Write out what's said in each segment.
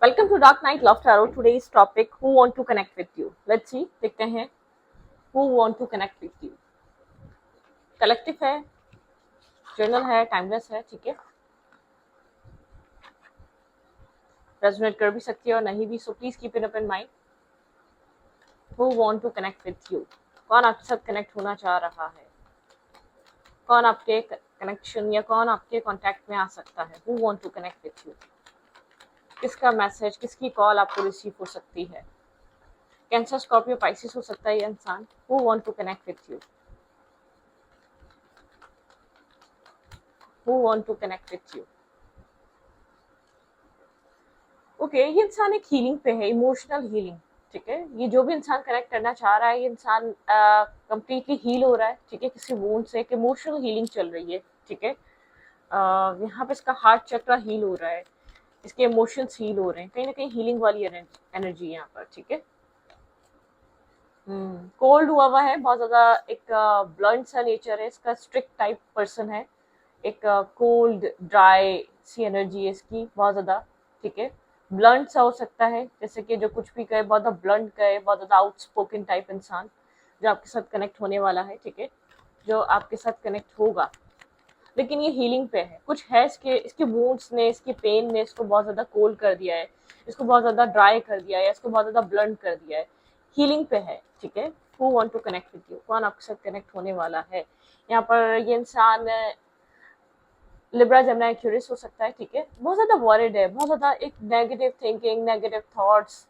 Welcome to Dark Night Love Tarot. Today's topic: Who want to connect with you? Let's see. देखते हैं Who want to connect with you. Collective है, journal है, timeless है, ठीक है. Resonate कर भी सकती है और नहीं भी. So please keep it up in mind. Who want to connect with you? कौन आपके साथ connect होना चाह रहा है? कौन आपके connection या कौन आपके contact में आ सकता है? Who want to connect with you? किसका मैसेज, किसकी कॉल आपको रिसीव हो सकती है? कैंसर, स्कॉर्पियो, पाइसिस हो सकता है ये इंसान. Who want to connect with you? Who want to connect with you? Okay, ये इंसान एक हीलिंग पे है, इमोशनल हीलिंग. ठीक है, ये जो भी इंसान कनेक्ट करना चाह रहा है, ये इंसान कंप्लीटली हील हो रहा है. ठीक है, किसी वोंड से एक इमोशनल हीलिंग चल रही है. ठीक है, यहाँ पे इसका हार्ट चक्र हील हो रहा है, इसके इमोशंस हील हो रहे हैं. कहीं ना कहीं हीलिंग वाली एनर्जी यहाँ पर. ठीक है, कोल्ड हुआ हुआ है बहुत ज्यादा. एक ब्लंट सा नेचर है इसका, स्ट्रिक्ट टाइप पर्सन है. एक कोल्ड ड्राई सी एनर्जी है इसकी बहुत ज्यादा. ठीक है, ब्लंट सा हो सकता है, जैसे कि जो कुछ भी कहे बहुत ज्यादा ब्लंट कहे, बहुत ज्यादा आउटस्पोकन टाइप इंसान जो आपके साथ कनेक्ट होने वाला है. ठीक है, जो आपके साथ कनेक्ट होगा, लेकिन ये हीलिंग पे है. कुछ है इसके वुंड्स ने, इसके पेन ने इसको बहुत ज्यादा कोल्ड कर दिया है, इसको बहुत ज्यादा ड्राई कर दिया है, इसको बहुत ज्यादा ब्लंट कर दिया है. हीलिंग पे है. ठीक है, who want to connect with you? कौन आपके साथ कनेक्ट होने वाला है? यहाँ पर ये इंसान लिब्रा, जेमिनी, एक्यूरियस हो सकता है. ठीक है, बहुत ज्यादा वॉरिड है, बहुत ज्यादा एक नेगेटिव थिंकिंग, नेगेटिव थॉट्स,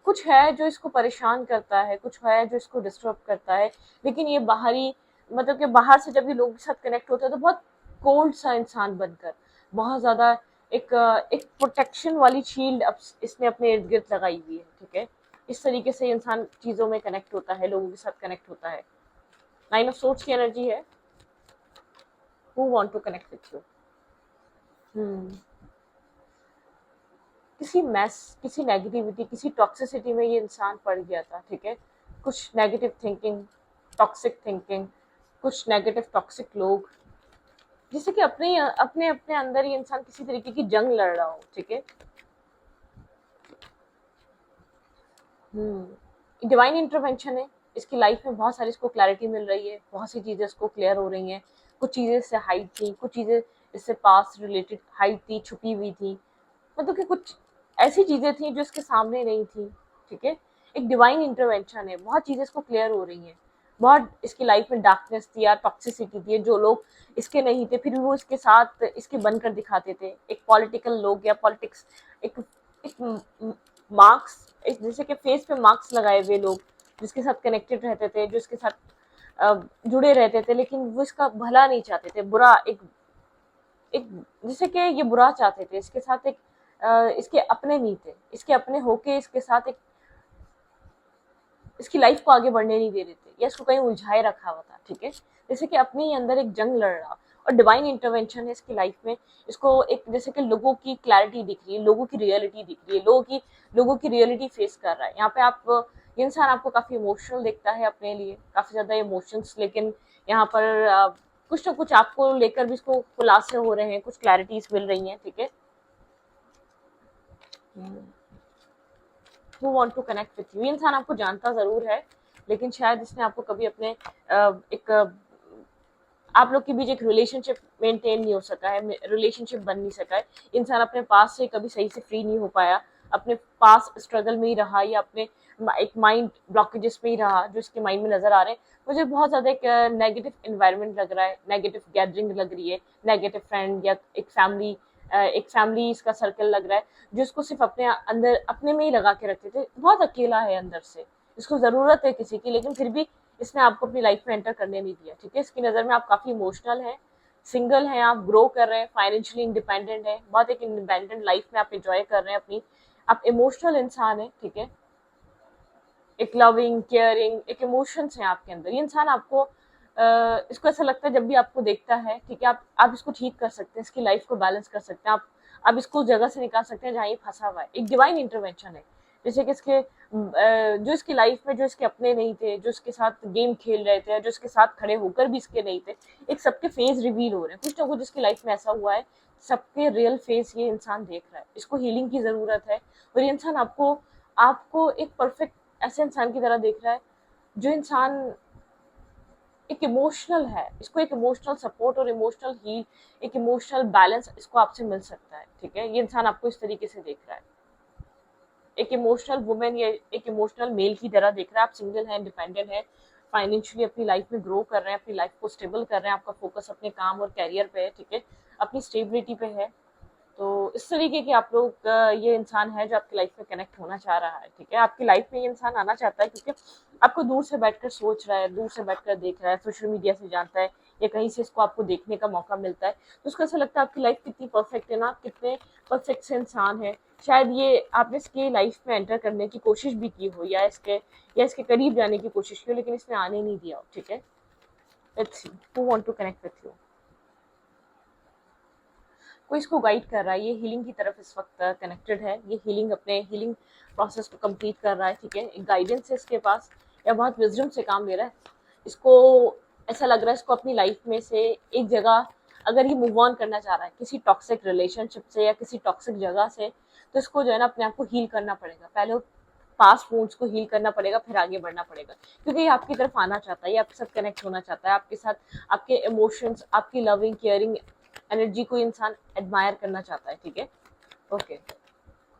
कुछ है जो इसको परेशान करता है, कुछ है जो इसको डिस्टर्ब करता है. लेकिन ये बाहरी, मतलब कि बाहर से जब ये लोगों के साथ कनेक्ट होता है तो बहुत कोल्ड सा इंसान बनकर, बहुत ज्यादा एक प्रोटेक्शन वाली शील्ड इसने अपने इर्द गिर्द लगाई हुई है. ठीक है, इस तरीके से इंसान चीजों में कनेक्ट होता है, लोगों के साथ कनेक्ट होता है. 9 ऑफ सोर्ड्स की एनर्जी है. Who want to connect with you? किसी मैस, किसी नेगेटिविटी, किसी टॉक्सिसिटी में ये इंसान पड़ गया था. ठीक है, कुछ नेगेटिव थिंकिंग, टॉक्सिक थिंकिंग, कुछ नेगेटिव टॉक्सिक लोग, जिससे कि अपने अपने अपने अंदर ये इंसान किसी तरीके की जंग लड़ रहा हो. ठीक है, डिवाइन इंटरवेंशन है इसकी लाइफ में. बहुत सारी इसको क्लैरिटी मिल रही है, बहुत सी चीजें इसको क्लियर हो रही हैं. कुछ चीजें इससे हाइड थी, कुछ चीजें इससे पास रिलेटेड हाइड थी, छुपी हुई थी. मतलब कि कुछ ऐसी चीजें थी जो इसके सामने नहीं थी. ठीक है, एक डिवाइन इंटरवेंशन है, बहुत चीजें इसको क्लियर हो रही हैं. बहुत इसकी लाइफ में डार्कनेस थी या टॉक्सिसिटी थी, जो लोग इसके नहीं थे फिर भी वो इसके साथ इसके बनकर दिखाते थे. एक पॉलिटिकल लोग या पॉलिटिक्स, एक मार्क्स, एक जैसे कि फेस पे मार्क्स लगाए हुए लोग जिसके साथ कनेक्टेड रहते थे, जो इसके साथ जुड़े रहते थे, लेकिन वो इसका भला नहीं चाहते थे. बुरा एक एक जैसे कि ये बुरा चाहते थे इसके साथ. एक इसके अपने नहीं थे, इसके अपने होके इसके साथ एक इसकी लाइफ को आगे बढ़ने नहीं दे रहे थे, या इसको कहीं उलझाए रखा हुआ था. ठीक है, जैसे कि अपने ही अंदर एक जंग लड़ रहा. और डिवाइन इंटरवेंशन है इसकी लाइफ में. इसको एक जैसे कि लोगों की क्लैरिटी दिख रही है, लोगों की रियलिटी दिख रही है, लोगों की रियलिटी फेस कर रहा है. यहाँ पे आप, ये इंसान आपको काफी इमोशनल दिखता है अपने लिए, काफी ज्यादा इमोशंस. लेकिन यहाँ पर कुछ ना कुछ आपको लेकर भी इसको खुलासे हो रहे हैं, कुछ क्लैरिटीज मिल रही हैं. ठीक है, who want to connect with you? ये इंसान आपको जानता जरूर है, लेकिन शायद इसने आपको कभी अपने एक आप लोग के बीच एक रिलेशनशिप मेंटेन नहीं हो सका है, रिलेशनशिप बन नहीं सका है. इंसान अपने पास से कभी सही से फ्री नहीं हो पाया, अपने पास स्ट्रगल में ही रहा, या अपने एक माइंड ब्लॉकेजेस में ही रहा जो इसके माइंड में नजर आ रहे हैं. मुझे बहुत ज्यादा एक नेगेटिव एनवायरनमेंट लग रहा है, नेगेटिव गैदरिंग लग रही है, नेगेटिव फ्रेंड या एक फैमिली इसका सर्कल लग रहा है, जो इसको सिर्फ अपने अंदर अपने में ही लगा के रखते थे. बहुत अकेला है अंदर से, इसको जरूरत है किसी की, लेकिन फिर भी इसने आपको अपनी लाइफ में एंटर करने नहीं दिया. ठीक है, इसकी नज़र में आप काफ़ी इमोशनल हैं, सिंगल हैं, आप ग्रो कर रहे हैं, फाइनेंशियली इंडिपेंडेंट है, बहुत एक इंडिपेंडेंट लाइफ में आप एंजॉय कर रहे हैं अपनी. आप इमोशनल इंसान है. ठीक है, एक लविंग, केयरिंग, एक इमोशंस हैं आपके अंदर. ये इंसान आपको इसको ऐसा लगता है जब भी आपको देखता है, ठीक है, आप इसको ठीक कर सकते हैं, इसकी लाइफ को बैलेंस कर सकते हैं, आप इसको उस जगह से निकाल सकते हैं जहाँ ये फंसा हुआ है. एक डिवाइन इंटरवेंशन है. जैसे कि इसके जो इसकी लाइफ में जो इसके अपने नहीं थे, जो इसके साथ गेम खेल रहे थे, जो इसके साथ खड़े होकर भी इसके नहीं थे, एक सबके फेस रिवील हो रहे हैं. कुछ ना कुछ इसकी लाइफ में ऐसा हुआ है सबके रियल फेस ये इंसान देख रहा है, इसको हीलिंग की ज़रूरत है। और ये इंसान आपको आपको एक परफेक्ट ऐसे इंसान की तरह देख रहा है जो इंसान एक इमोशनल है, इसको एक इमोशनल सपोर्ट और इमोशनल हील, एक इमोशनल बैलेंस इसको आपसे मिल सकता है, ठीक है। ये इंसान आपको इस तरीके से देख रहा है, एक इमोशनल वुमेन या एक इमोशनल मेल की तरह देख रहा है। आप सिंगल हैं, इंडिपेंडेंट है, फाइनेंशियली अपनी लाइफ में ग्रो कर रहे हैं, अपनी लाइफ को स्टेबल कर रहे हैं, आपका फोकस अपने काम और कैरियर पे है, ठीक है, अपनी स्टेबिलिटी पे है। तो इस तरीके के आप लोग ये इंसान है जो आपकी लाइफ में कनेक्ट होना चाह रहा है, ठीक है। आपकी लाइफ में ये इंसान आना चाहता है क्योंकि आपको दूर से बैठकर सोच रहा है, दूर से बैठकर देख रहा है, सोशल मीडिया से जानता है या कहीं से इसको आपको देखने का मौका मिलता है, तो उसको ऐसा लगता है आपकी लाइफ कितनी परफेक्ट है ना, आप कितने परफेक्ट से इंसान है। शायद ये आपने इसके लाइफ में एंटर करने की कोशिश भी की हो या इसके करीब जाने की कोशिश की हो, लेकिन इसने आने नहीं दिया हो, ठीक है। Let's see who want to connect with you. कोई इसको गाइड कर रहा है, ये हीलिंग की तरफ इस वक्त कनेक्टेड है, ये हीलिंग अपने हीलिंग प्रोसेस को कंप्लीट कर रहा है, ठीक है। एक गाइडेंस है इसके पास या बहुत विजडम से काम ले रहा है। इसको ऐसा लग रहा है इसको अपनी लाइफ में से एक जगह अगर ये मूव ऑन करना चाह रहा है किसी टॉक्सिक रिलेशनशिप से या किसी टॉक्सिक जगह से, तो इसको जो है ना अपने आप को हील करना पड़ेगा। पहले पास्ट वुंड्स को हील करना पड़ेगा, फिर आगे बढ़ना पड़ेगा, क्योंकि ये आपकी तरफ आना चाहता है, ये आपके साथ कनेक्ट होना चाहता है, आपके साथ आपके इमोशंस, आपकी लविंग केयरिंग एनर्जी को इंसान एडमायर करना चाहता है, ठीक है। Okay,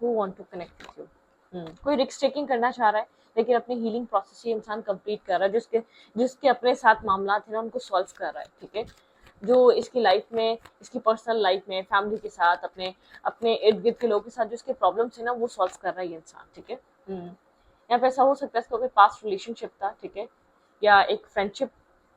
who want to connect with you. कोई रिस्क टेकिंग करना चाह रहा है, लेकिन अपनी हीलिंग प्रोसेस ये इंसान कंप्लीट कर रहा है, जिसके अपने साथ मामला थे ना उनको सॉल्व कर रहा है, ठीक है। जो इसकी लाइफ में, इसकी पर्सनल लाइफ में, फैमिली के साथ, अपने अपने इर्द गिर्द के लोगों के साथ जो इसके प्रॉब्लम्स है ना वो सॉल्व कर रहा है ये इंसान, ठीक है। यहाँ पे ऐसा हो सकता है इसका कोई पास्ट रिलेशनशिप था, ठीक है, या एक फ्रेंडशिप,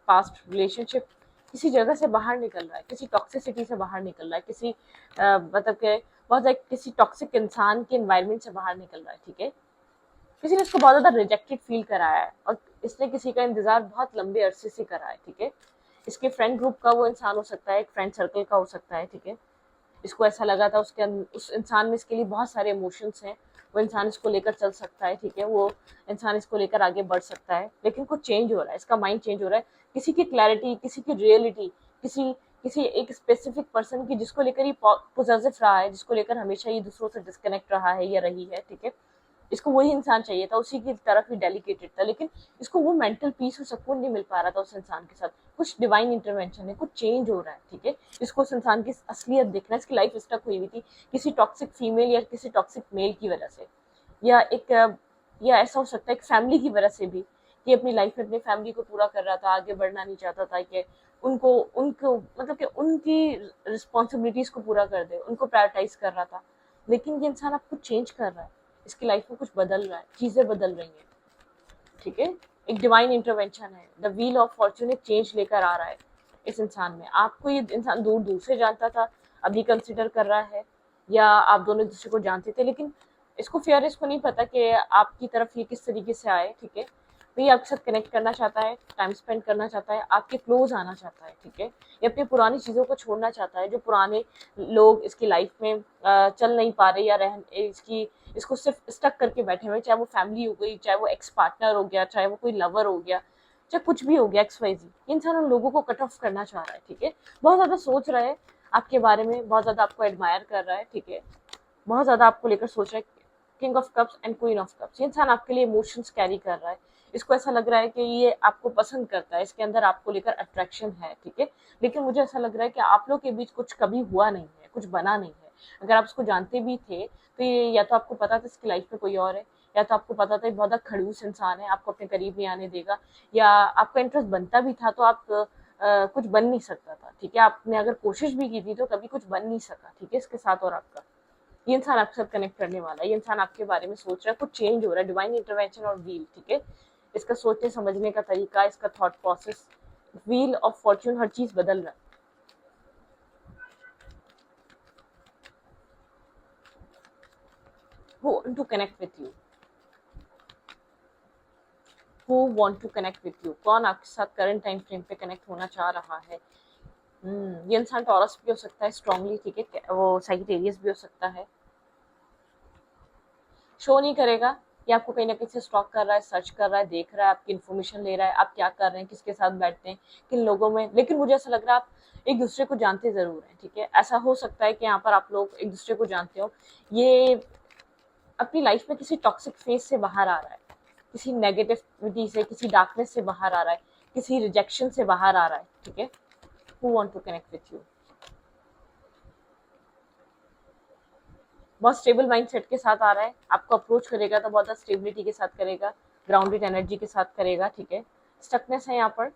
पास्ट रिलेशनशिप किसी जगह से बाहर निकल रहा है, किसी टॉक्सिसिटी से बाहर निकल रहा है, किसी मतलब के बहुत एक किसी टॉक्सिक इंसान के एनवायरनमेंट से बाहर निकल रहा है, ठीक है। किसी ने इसको बहुत ज्यादा रिजेक्टेड फील कराया है और इसने किसी का इंतजार बहुत लंबे अरसे से करा है, ठीक है। इसके फ्रेंड ग्रुप का वो इंसान हो सकता है, एक फ्रेंड सर्कल का हो सकता है, ठीक है। इसको ऐसा लगा था उस इंसान में इसके लिए बहुत सारे इमोशंस हैं, वो इंसान इसको लेकर चल सकता है, ठीक है, वो इंसान इसको लेकर आगे बढ़ सकता है, लेकिन कुछ चेंज हो रहा है, इसका माइंड चेंज हो रहा है, किसी की क्लैरिटी, किसी की रियलिटी, किसी किसी एक स्पेसिफिक पर्सन की जिसको लेकर ये पॉजिटिव रहा है, जिसको लेकर हमेशा ये दूसरों से डिस्कनेक्ट रहा है या रही है, ठीक है। इसको वही इंसान चाहिए था, उसी की तरफ ही डेडिकेटेड था, लेकिन इसको वो मेंटल पीस और सुकून नहीं मिल पा रहा था उस इंसान के साथ। कुछ डिवाइन इंटरवेंशन है, कुछ चेंज हो रहा है, ठीक है। इसको उस इंसान की असलियत देखना, इसकी लाइफ स्टक हुई हुई थी किसी टॉक्सिक फीमेल या किसी टॉक्सिक मेल की वजह से, या या ऐसा हो सकता है एक फैमिली की वजह से भी, कि अपनी लाइफ में अपनी फैमिली को पूरा कर रहा था, आगे बढ़ना नहीं चाहता था कि उनको उनको मतलब कि उनकी रिस्पॉन्सिबिलिटीज को पूरा कर दे, उनको प्रायोरिटाइज कर रहा था। लेकिन ये इंसान आपको चेंज कर रहा है, इसकी लाइफ में कुछ बदल रहा है, चीजें बदल रही हैं, ठीक है। एक डिवाइन इंटरवेंशन है, द व्हील ऑफ फॉर्च्यून एक चेंज लेकर आ रहा है इस इंसान में। आपको ये इंसान दूर दूर से जानता था, अभी कंसिडर कर रहा है, या आप दोनों एक दूसरे को जानते थे, लेकिन इसको फेयर, इसको नहीं पता कि आपकी तरफ ये किस तरीके से आए, ठीक है। तो ये आपके साथ कनेक्ट करना चाहता है, टाइम स्पेंड करना चाहता है, आपके क्लोज आना चाहता है, ठीक है। ये अपनी पुरानी चीज़ों को छोड़ना चाहता है, जो पुराने लोग इसकी लाइफ में चल नहीं पा रहे या इसको सिर्फ स्टक करके बैठे हुए, चाहे वो फैमिली हो गई, चाहे वो एक्स पार्टनर हो गया, चाहे वो कोई लवर हो गया, चाहे कुछ भी हो गया, XYZ। इंसान उन लोगों को कट ऑफ करना चाह रहा है, ठीक है। बहुत ज़्यादा सोच रहा है आपके बारे में, बहुत ज़्यादा आपको एडमायर कर रहा है, ठीक है, बहुत ज़्यादा आपको लेकर सोच रहा है। King of cups and queen of cups, ये इंसान आपके लिए इमोशंस कैरी कर रहा है। इसको ऐसा लग रहा है कि ये आपको पसंद करता है, इसके अंदर आपको लेकर अट्रैक्शन है, ठीक है। लेकिन मुझे ऐसा लग रहा है कि आप लोग के बीच कुछ कभी हुआ नहीं है, कुछ बना नहीं है। अगर आप इसको जानते भी थे तो ये या तो आपको पता था इसकी लाइफ में कोई और है, या तो आपको पता था बहुत खड़ूस इंसान है, आपको अपने करीब नहीं आने देगा, या आपका इंटरेस्ट बनता भी था तो आप कुछ बन नहीं सकता था, ठीक है। आपने अगर कोशिश भी की थी तो कभी कुछ बन नहीं सका, ठीक है, इसके साथ और आपका। ये इंसान आपके साथ कनेक्ट करने वाला है, ये इंसान आपके बारे में सोच रहा है, कुछ चेंज हो रहा है, डिवाइन इंटरवेंशन और व्हील, ठीक है। इसका सोचने समझने का तरीका, इसका thought process, wheel of fortune, हर चीज बदल रहा है। Who want to connect with you? Who want to connect with you? कौन आपके साथ करंट टाइम फ्रेम पे कनेक्ट होना चाह रहा है? ये इंसान टॉरस भी हो सकता है स्ट्रांगली, ठीक है, वो साइगिटेरियस भी हो सकता है, शो नहीं करेगा, ये आपको कहीं ना कहीं से स्टॉक कर रहा है, सर्च कर रहा है, देख रहा है, आपकी इन्फॉर्मेशन ले रहा है, आप क्या कर रहे हैं, किसके साथ बैठते हैं, किन लोगों में। लेकिन मुझे ऐसा लग रहा है आप एक दूसरे को जानते जरूर हैं, ठीक है। ऐसा हो सकता है कि यहाँ पर आप लोग एक दूसरे को जानते हो, ये अपनी लाइफ में किसी टॉक्सिक फेज से बाहर आ रहा है, किसी नेगेटिविटी से, किसी डार्कनेस से बाहर आ रहा है, किसी रिजेक्शन से बाहर आ रहा है, ठीक है। Who want to connect with you. बहुत स्टेबल माइंडसेट के साथ आ रहा है, आपको अप्रोच करेगा तो बहुत स्टेबिलिटी के साथ करेगा, ग्राउंडेड एनर्जी के साथ करेगा, ठीक है। स्टकनेस है यहाँ पर,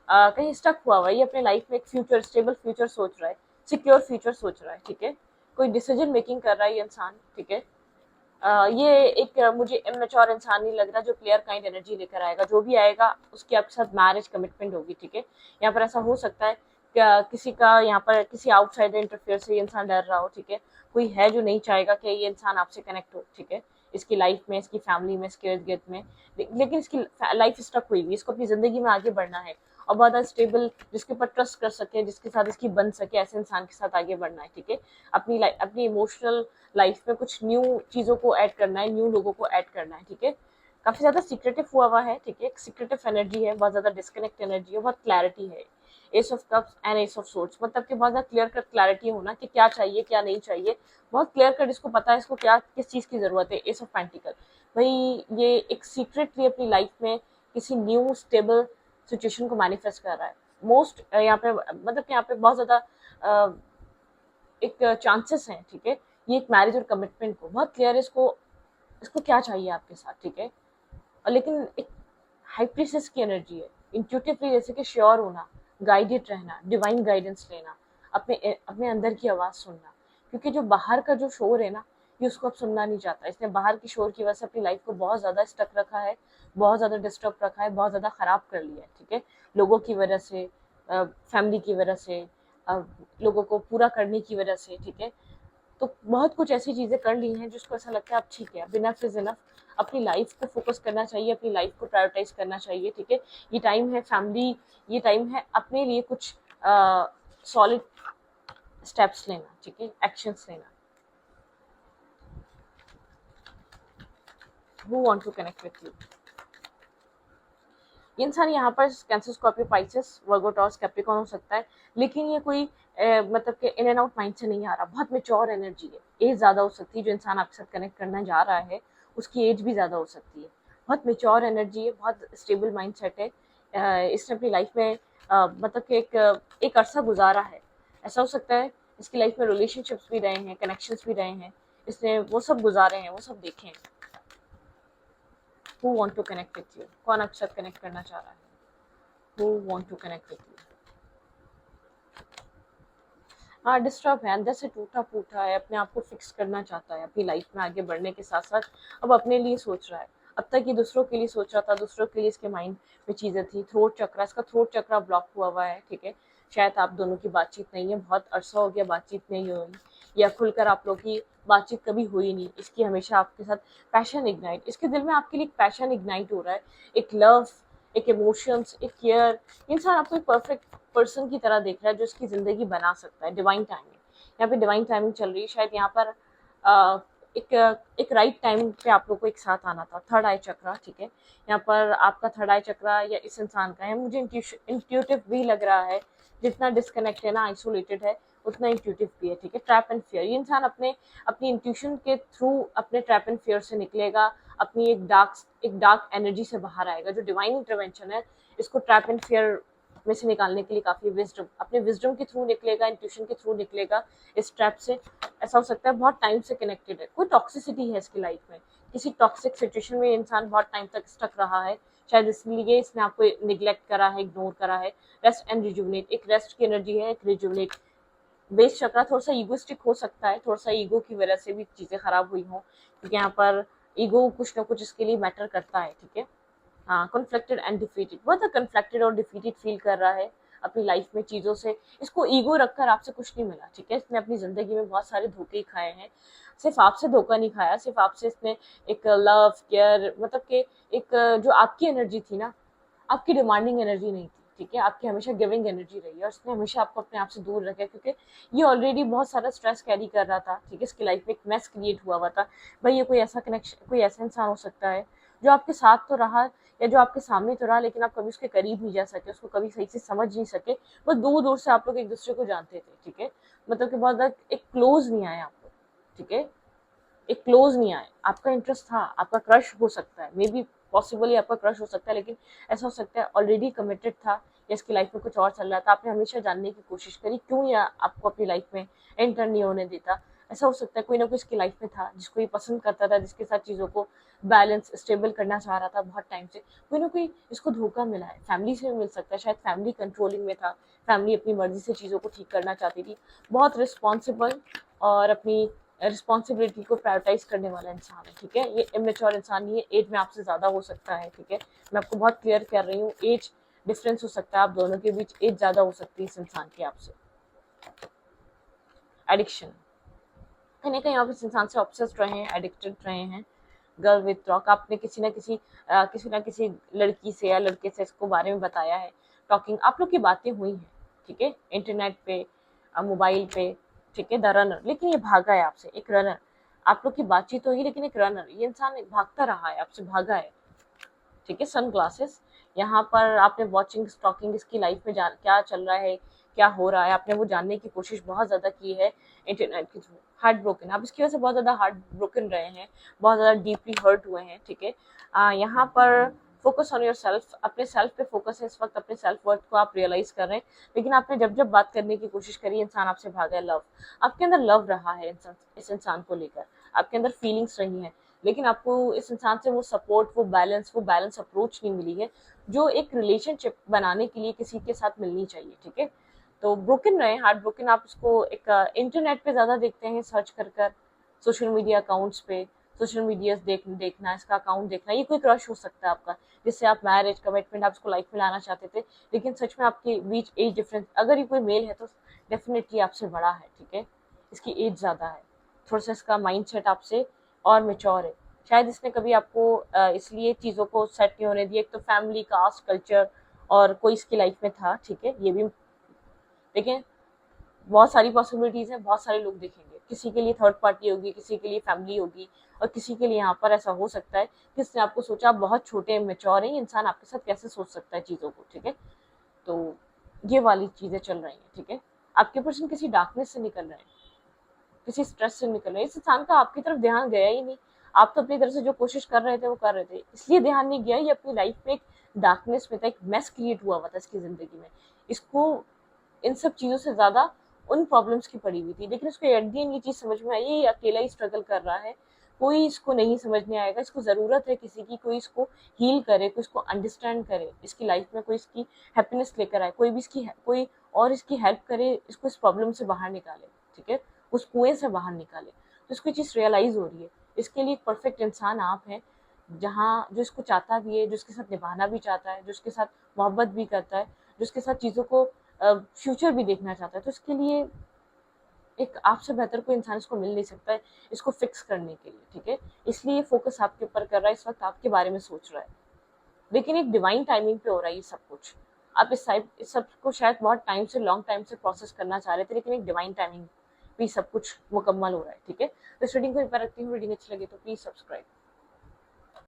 कहीं स्टक हुआ हुआ है, ये अपने लाइफ में एक फ्यूचर, स्टेबल फ्यूचर सोच रहा है, सिक्योर फ्यूचर सोच रहा है, ठीक है। कोई डिसीजन मेकिंग कर रहा है ये इंसान, ठीक है। ये एक मुझे इमेच्योर इंसान नहीं लग रहा जो प्लेयर काइंड एनर्जी लेकर आएगा। जो भी आएगा उसकी आपके साथ मैरिज कमिटमेंट होगी, ठीक है। यहाँ पर ऐसा हो सकता है किसी का यहाँ पर किसी आउटसाइडर इंटरफेयर से ये इंसान डर रहा हो, ठीक है। कोई है जो नहीं चाहेगा कि ये इंसान आपसे कनेक्ट हो, ठीक है, इसकी लाइफ में, इसकी फैमिली में, इसके इर्द गिर्द में। लेकिन इसकी लाइफ स्टक हुई हुई, इसको अपनी जिंदगी में आगे बढ़ना है और बहुत ज़्यादा स्टेबल, जिसके ऊपर ट्रस्ट कर सके, जिसके साथ इसकी बन सके, ऐसे इंसान के साथ आगे बढ़ना है, ठीक है। अपनी इमोशनल लाइफ में कुछ न्यू चीज़ों को ऐड करना है, न्यू लोगों को ऐड करना है, ठीक है। काफ़ी ज़्यादा सीक्रेटिव हुआ है, ठीक है। सीक्रेटिव एनर्जी है, बहुत ज़्यादा डिस्कनेक्ट एनर्जी है, बहुत क्लैरिटी है। S of cups and S of swords, मतलब कि बहुत ज़्यादा क्लियर कट क्लैरिटी होना कि क्या चाहिए क्या नहीं चाहिए, बहुत क्लियर कट इसको पता है इसको क्या किस चीज़ की ज़रूरत है। एस ऑफ पेंटिकल, भाई ये एक सीक्रेटली अपनी लाइफ में किसी न्यू स्टेबल सिचुएशन को मैनिफेस्ट कर रहा है। मोस्ट यहाँ पे मतलब कि यहाँ पे बहुत ज़्यादा एक चांसेस हैं, ठीक है। ये एक मैरिज और कमिटमेंट को बहुत क्लियर है, इसको इसको क्या चाहिए आपके साथ, ठीक है। और लेकिन एक हाई प्रीसेस की एनर्जी है, इंट्यूटिवली जैसे कि श्योर होना, गाइडेड रहना, डिवाइन गाइडेंस लेना, अपने अपने अंदर की आवाज़ सुनना। क्योंकि जो बाहर का जो शोर है ना, ये उसको अब सुनना नहीं चाहता। इसने बाहर की शोर की वजह से अपनी लाइफ को बहुत ज़्यादा स्टक रखा है, बहुत ज़्यादा डिस्टर्ब रखा है, बहुत ज़्यादा ख़राब कर लिया है, ठीक है। लोगों की वजह से, फैमिली की वजह से, लोगों को पूरा करने की वजह से, ठीक है। तो बहुत कुछ ऐसी चीज़ें कर ली हैं जिसको ऐसा लगता है अब ठीक है, अब इनफ इज इनफ, अपनी लाइफ को फोकस करना चाहिए, अपनी लाइफ को प्रायोरिटाइज करना चाहिए, ठीक है। ये टाइम है फैमिली, ये टाइम है अपने लिए कुछ सॉलिड स्टेप्स लेना, ठीक है, एक्शंस लेना। Who want to connect with you. ये इंसान यहाँ पर Cancer, Scorpio, Pisces, Virgo, Taurus, Capricorn हो सकता है, लेकिन ये कोई मतलब कि इन एंड आउट माइंड से नहीं आ रहा। बहुत मेच्योर एनर्जी है, एज ज़्यादा हो सकती है, जो इंसान आपके साथ कनेक्ट करना जा रहा है उसकी एज भी ज़्यादा हो सकती है। बहुत मेच्योर एनर्जी है, बहुत स्टेबल माइंड सेट है। इसने अपनी लाइफ में मतलब कि एक अरसा गुजारा है। ऐसा हो सकता है इसकी लाइफ में रिलेशनशिप्स भी रहे हैं, कनेक्शंस भी रहे हैं, इसने वो सब गुजारे हैं, वो सब देखे हैं। Who want to connect with you? कौन आपके साथ कनेक्ट करना चाह रहा है? Who want to connect with you? हाँ, डिस्टर्ब है, अंदर से टूटा फूटा है, अपने आप को फिक्स करना चाहता है, अपनी लाइफ में आगे बढ़ने के साथ साथ अब अपने लिए सोच रहा है। अब तक ये दूसरों के लिए सोच रहा था, दूसरों के लिए इसके माइंड में चीज़ें थी। थ्रोट चक्रा, इसका थ्रोट चक्रा ब्लॉक हुआ है, ठीक है। शायद आप दोनों की बातचीत नहीं है, बहुत अरसा हो गया बातचीत नहीं हुई, या खुलकर आप लोग की बातचीत कभी हुई नहीं। इसकी हमेशा आपके साथ पैशन इग्नाइट, इसके दिल में आपके लिए एक पैशन इग्नाइट हो रहा है, एक लव, एक इमोशंस, एक केयर। इंसान आपको एक परफेक्ट पर्सन की तरह देख रहा है जो इसकी ज़िंदगी बना सकता है। डिवाइन टाइमिंग, यहाँ पे डिवाइन टाइमिंग चल रही है। शायद यहाँ पर एक एक राइट टाइम पे आप लोग को एक साथ आना था। थर्ड आई चक्रा, ठीक है। यहाँ पर आपका थर्ड आई चक्रा या इस इंसान का है, मुझे इंट्यूटिव भी लग रहा है। जितना डिस्कनेक्ट है ना, आइसोलेटेड है, उतना इंट्यूटिव भी है, ठीक है। ट्रैप एंड फियर, ये इंसान अपनी इंट्यूशन के थ्रू अपने ट्रैप एंड फियर से निकलेगा, अपनी एक डार्क एनर्जी से बाहर आएगा। जो डिवाइन इंटरवेंशन है, इसको ट्रैप एंड फियर में से निकालने के लिए काफ़ी विजडम, अपने विजडम के थ्रू निकलेगा, इंट्यूशन के थ्रू निकलेगा इस ट्रैप से। ऐसा हो सकता है बहुत टाइम से कनेक्टेड है, कोई टॉक्सिसिटी है इसकी लाइफ में, किसी टॉक्सिक सिचुएशन में इंसान बहुत टाइम तक स्टक रहा है। शायद इसलिए इसने आपको निगलेक्ट करा है, इग्नोर करा है। रेस्ट एंड रिजुवनेट, एक रेस्ट की एनर्जी है, एक रिजुवनेट। बेस चक्रा थोड़ा सा ईगोइस्टिक हो सकता है, थोड़ा सा ईगो की वजह से भी चीज़ें खराब हुई हों, क्योंकि यहाँ पर ईगो कुछ ना कुछ इसके लिए मैटर करता है, ठीक है। हाँ, कन्फ्लिक्टेड एंड डिफीटेड, बहुत कन्फ्लिक्टेड और डिफीटेड फील कर रहा है अपनी लाइफ में चीज़ों से। इसको ईगो रखकर आपसे कुछ नहीं मिला, ठीक है। इसने अपनी ज़िंदगी में बहुत सारे धोखे खाए हैं, सिर्फ आपसे धोखा नहीं खाया, सिर्फ आपसे इसने एक लव केयर, मतलब कि एक जो आपकी एनर्जी थी ना, आपकी डिमांडिंग एनर्जी नहीं थी, ठीक है, आपकी हमेशा गिविंग एनर्जी रही है और उसने हमेशा आपको अपने आप से दूर रखा है, क्योंकि ये ऑलरेडी बहुत सारा स्ट्रेस कैरी कर रहा था, ठीक है, इसकी लाइफ में एक मेस क्रिएट हुआ था। भाई ये कोई ऐसा कनेक्शन, कोई ऐसा इंसान हो सकता है जो आपके साथ तो रहा या जो आपके सामने तो रहा, लेकिन आप कभी उसके करीब नहीं जा सके, उसको कभी सही से समझ नहीं सके, बस दूर दूर से आप लोग एक दूसरे को जानते थे, ठीक है, मतलब कि बहुत ज्यादा एक क्लोज नहीं आए आप लोग, ठीक है, एक क्लोज नहीं आए, आपका इंटरेस्ट था, आपका क्रश हो सकता है, मे बी पॉसिबली आपका क्रश हो सकता है, लेकिन ऐसा हो सकता है ऑलरेडी कमिटेड था या इसकी लाइफ में कुछ और चल रहा था, आपने हमेशा जानने की कोशिश करी क्यों या आपको अपनी लाइफ में एंटर नहीं होने देता। ऐसा हो सकता है कोई ना कोई इसकी लाइफ में था जिसको ये पसंद करता था, जिसके साथ चीज़ों को बैलेंस स्टेबल करना चाह रहा था बहुत टाइम से, कोई ना कोई इसको धोखा मिला है, फैमिली से भी मिल सकता है, शायद फैमिली कंट्रोलिंग में था, फैमिली अपनी मर्जी से चीज़ों को ठीक करना चाहती थी, बहुत रिस्पॉन्सिबल और अपनी रिस्पॉन्सिबिलिटी को प्रायोरिटाइज करने वाला इंसान है, ठीक है, ये इमेच्योर इंसान नहीं है, एज में आपसे ज़्यादा हो सकता है, ठीक है, मैं आपको बहुत क्लियर कर रही हूँ, एज डिफरेंस हो सकता है आप दोनों के बीच, एज ज़्यादा हो सकती है इस इंसान की आपसे। एडिक्शन, कहीं ना कहीं आप इस इंसान से ऑब्सेस्ड रहे हैं, एडिक्टेड रहे हैं। गर्ल विद टॉक, आपने किसी ना किसी लड़की से या लड़के से इसको बारे में बताया है, टॉकिंग, आप लोग की बातें हुई हैं, ठीक है, इंटरनेट पे, मोबाइल पे, ठीक है, द रनर, लेकिन ये भागा है आपसे, एक रनर, आप लोग की बातचीत होगी लेकिन एक रनर, ये इंसान भागता रहा है आपसे, भागा है, ठीक है, सन ग्लासेस, यहाँ पर आपने वॉचिंग स्टॉकिंग इसकी लाइफ में क्या चल रहा है, क्या हो रहा है, आपने वो जानने की कोशिश बहुत ज़्यादा की है इंटरनेट के थ्रू, हार्ट ब्रोकन, आप इसकी वजह से बहुत ज़्यादा हार्ट ब्रोकन रहे हैं, बहुत ज़्यादा डीपली हर्ट हुए हैं, ठीक है, यहाँ पर फोकस ऑन योर सेल्फ, अपने सेल्फ पे फोकस है इस वक्त, अपने सेल्फ वर्थ को आप रियलाइज कर रहे हैं, लेकिन आपने जब जब बात करने की कोशिश करी इंसान आपसे भागा है, लव, आपके अंदर लव रहा है इस इंसान को लेकर, आपके अंदर फीलिंग्स रही हैं, लेकिन आपको इस इंसान से वो सपोर्ट, वो बैलेंस अप्रोच नहीं मिली है जो एक रिलेशनशिप बनाने के लिए किसी के साथ मिलनी चाहिए, ठीक है, तो ब्रोकन रहे, हार्ट ब्रोकन, आप इसको एक इंटरनेट पे ज़्यादा देखते हैं, सर्च कर सोशल मीडिया अकाउंट्स पे, सोशल मीडिया देखना, इसका अकाउंट देखना, ये कोई क्रश हो सकता है आपका, जिससे आप मैरिज कमिटमेंट आप इसको लाइफ में लाना चाहते थे, लेकिन सच में आपके बीच एज डिफरेंस, अगर ये कोई मेल है तो डेफिनेटली आपसे बड़ा है, ठीक है, इसकी एज ज़्यादा है, थोड़ा सा इसका माइंड सेट आपसे और मेच्योर है, शायद इसने कभी आपको इसलिए चीज़ों को सेट नहीं होने दिया, एक तो फैमिली, कास्ट, कल्चर और कोई इसकी लाइफ में था, ठीक है, ये भी देखें, बहुत सारी पॉसिबिलिटीज़ हैं, बहुत सारे लोग देखेंगे, किसी के लिए थर्ड पार्टी होगी, किसी के लिए फैमिली होगी, और किसी के लिए यहाँ पर ऐसा हो सकता है कि इसने आपको सोचा, आप बहुत छोटे मेच्योर हैं, इंसान आपके साथ कैसे सोच सकता है चीज़ों को, ठीक है, तो ये वाली चीज़ें चल रही हैं, ठीक है, आपके पर्सन किसी डार्कनेस से निकल रहे हैं, किसी स्ट्रेस से निकल रहे हैं, इस इंसान का आपकी तरफ ध्यान गया ही नहीं, आप तो अपनी तरफ से जो कोशिश कर रहे थे वो कर रहे थे, इसलिए ध्यान नहीं गया, ये अपनी लाइफ में एक डार्कनेस में था, एक मेस क्रिएट हुआ था इसकी जिंदगी में, इसको इन सब चीज़ों से ज़्यादा उन प्रॉब्लम्स की पड़ी हुई थी, लेकिन उसको एट द एंड ये चीज़ समझ में आई, ये अकेला ही स्ट्रगल कर रहा है, कोई इसको नहीं समझने आएगा, इसको ज़रूरत है किसी की, कोई इसको हील करे, कोई इसको अंडरस्टैंड करे, इसकी लाइफ में कोई इसकी हैप्पीनेस लेकर आए, कोई भी इसकी कोई और इसकी हेल्प करे, इसको इस प्रॉब्लम से बाहर निकाले, ठीक है, उस कुएं से बाहर निकाले, तो इसको चीज़ रियलाइज़ हो रही है, इसके लिए एक परफेक्ट इंसान आप हैं, जहाँ जो इसको चाहता भी है, जो इसके साथ निभाना भी चाहता है, जो इसके साथ मोहब्बत भी करता है, जो इसके साथ चीज़ों को फ्यूचर भी देखना चाहता है, तो इसके लिए एक आपसे बेहतर कोई इंसान इसको मिल नहीं सकता है इसको फिक्स करने के लिए, ठीक है, इसलिए फोकस आपके ऊपर कर रहा है, इस वक्त आपके बारे में सोच रहा है, लेकिन एक डिवाइन टाइमिंग पे हो रहा है ये सब कुछ, आप इस सब को शायद बहुत टाइम से, लॉन्ग टाइम से प्रोसेस करना चाह रहे थे, लेकिन एक डिवाइन टाइमिंग पे सब कुछ मुकम्मल हो रहा है, ठीक है, तो इस रीडिंग को ऊपर रखती हूँ, रीडिंग अच्छी लगी तो प्लीज सब्सक्राइब।